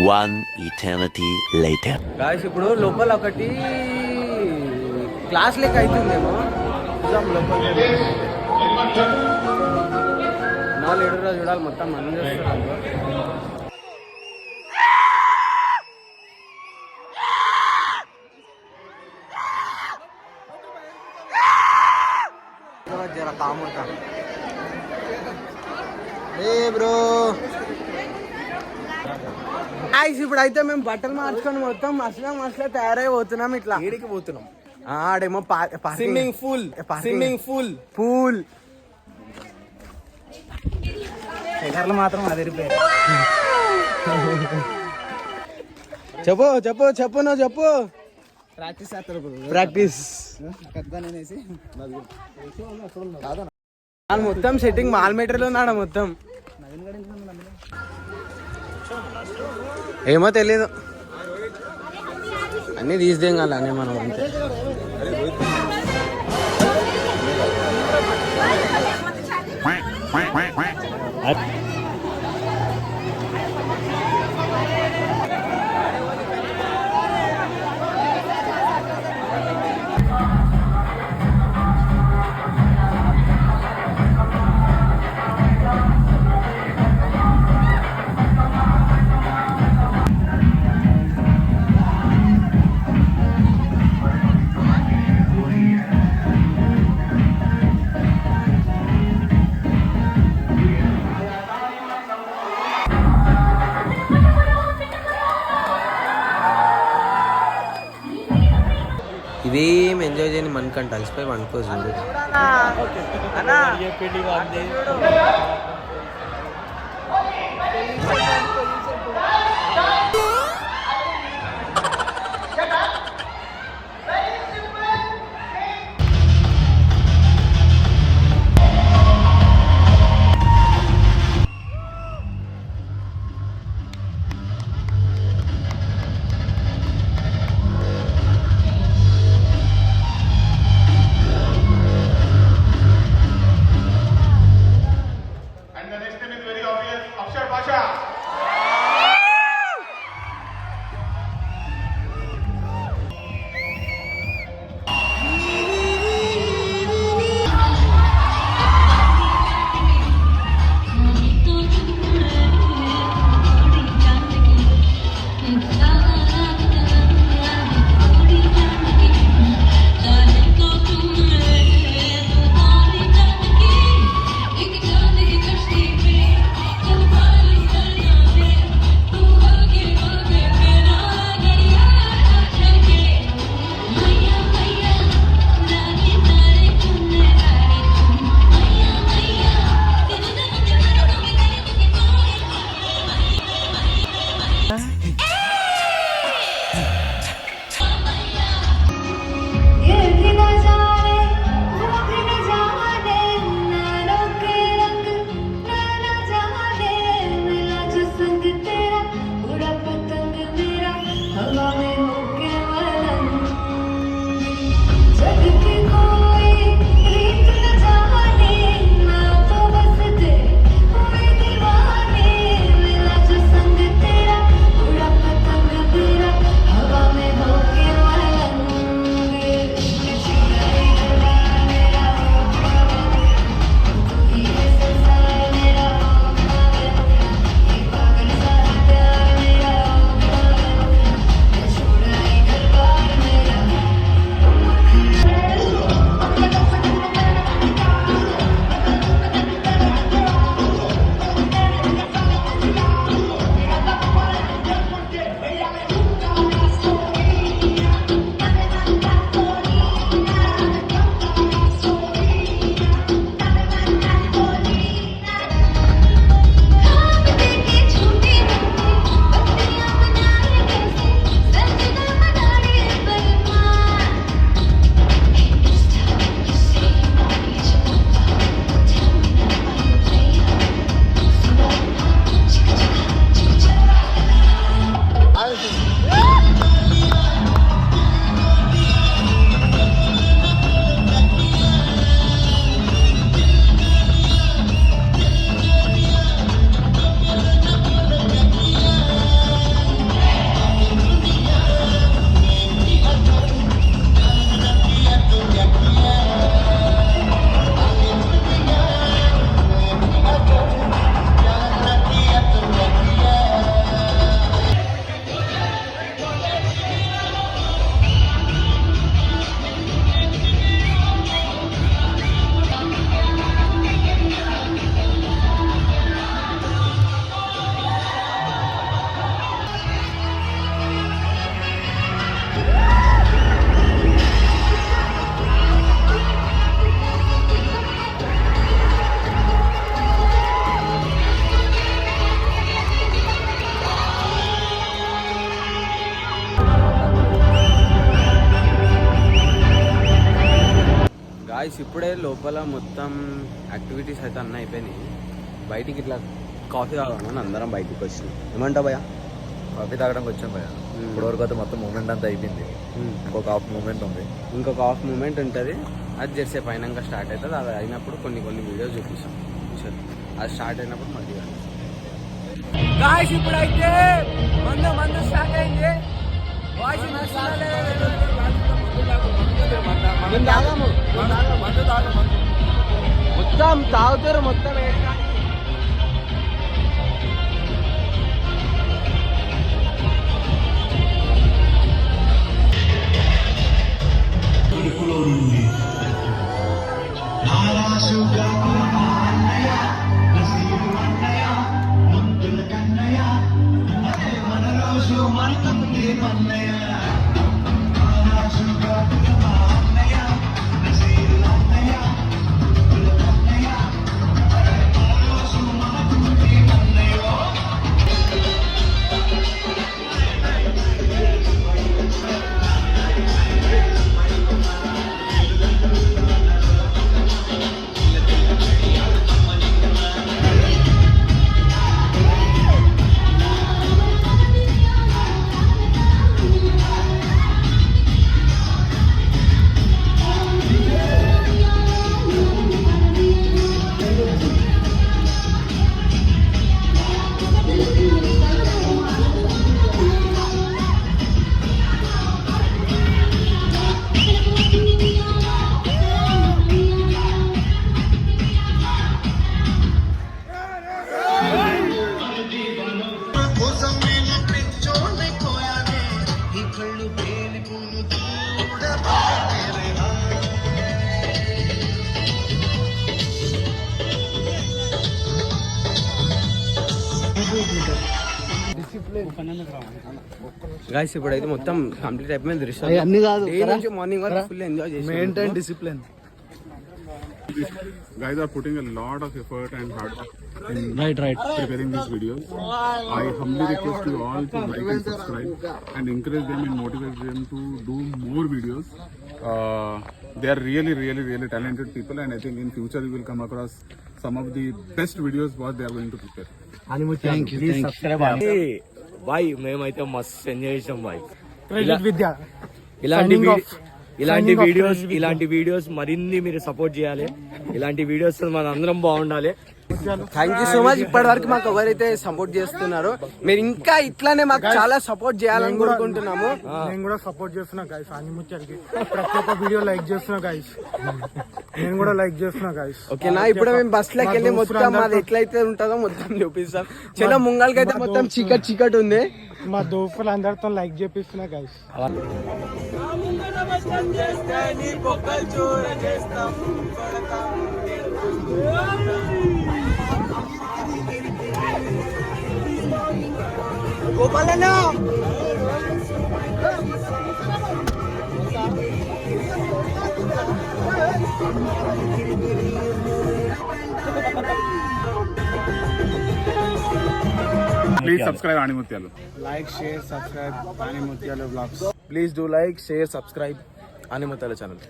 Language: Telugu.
One eternity later. గాయస్ ఇప్పుడు లోపల ఒకటి క్లాస్ లెక్క అవుతుందేమో చూద్దాం లోపల నా లీడర్గా చూడాలి మొత్తం మనం చేస్తున్నారు జర కాముతా ఏ బ్రో ఇప్పుడు అయితే మేము బట్టలు మార్చుకొని మొత్తం మసలా తయారైపోతున్నాం ఇట్లా ఏడికి పోతున్నాం ఆడేమో స్విమ్మింగ్ పూల్ ఎగర్లు మాత్రం అదే రిపేర్ చెప్పు నువ్వు చెప్పు ప్రాక్టీస్ చేస్తారు ప్రాక్టీస్ మొత్తం సెట్టింగ్ మాల్ మీటర్లో ఉన్నాడు మొత్తం ఏమో తెలీదు అన్నీ తీసేం కాలే అన్నీ మనం అంతే ఇదేం ఎంజాయ్ చేయని మనకంట అలసిపోయి వండుకో చూడు గాయస్ ఇప్పుడే లోపల మొత్తం యాక్టివిటీస్ అయితే అన్నీ అయిపోయినాయి. బయటికి ఇట్లా కాఫీ తాగామని అందరం బయటికి వచ్చినాం. ఏమంటావు భయ్యా? కాఫీ తాగడానికి వచ్చాం భయ. ఇప్పటివరకు అయితే మొత్తం మూమెంట్ అంతా అయిపోయింది. ఇంకొక హాఫ్ మూమెంట్ ఉంది. ఇంకొక హాఫ్ మూమెంట్ ఉంటుంది. అది చేసేపు అయినాక స్టార్ట్ అవుతుంది. అది అయినప్పుడు కొన్ని వీడియోస్ చూపిస్తాం. సరే, అది స్టార్ట్ అయినప్పుడు మళ్ళీ గాయస్ ఇప్పుడైతే మందు స్టార్ట్ అయింది. మొత్తం తాగుతారు మొత్తం. గాయస్ ఇప్పుడైతే మొత్తం కంప్లీట్ అయిపోయింది. అన్ని కాదు మార్నింగ్ వరకు ఫుల్ ఎంజాయ్ చేసి maintain discipline. Guys are putting a lot of effort and hard work in preparing these videos. I humbly request you all to like and subscribe and encourage them and motivate them to do more videos. They are really talented people, and I think in future you will come across some of the best videos what they are going to prepare. Please subscribe. Bye మేమైతే మస్తు ఎంజాయ్ చేసాం బాయ్. ఇలాంటి వీడియోస్ మరిన్ని మీరు సపోర్ట్ చేయాలి. ఇలాంటి వీడియోస్ మన అందరం బాగుండాలి. Thank you so much. ఇప్పటి వరకు మాకు ఎవరైతే సపోర్ట్ చేస్తున్నారో మీరు ఇంకా ఇట్లానే మాకు చాలా సపోర్ట్ చేయాలని కోరుకుంటున్నాము. నేను కూడా సపోర్ట్ చేస్తున్నా గైస్. ఆనిముత్యాలకి ప్రతి ఒక్క వీడియో లైక్ చేస్తున్నా గైస్. నేను కూడా లైక్ చేస్తున్నా గైస్. ఓకేనా? ఇప్పుడు మేము బస్ లోకి వెళ్ళి మొత్తం అది ఎట్లయితే ఉంటుందో మొత్తం చూపిస్తాం. చలో ముంగల్కి అయితే మొత్తం చీకటి ఉంది. మా దోస్తులు అందరితో లైక్ చేపిస్తున్నా గైస్. గోపాలన్న Please subscribe Animutyalu. Like share subscribe ఆనిముత్యాల vlogs. Please do like share subscribe ఆనిముత్యాల ఛానల్.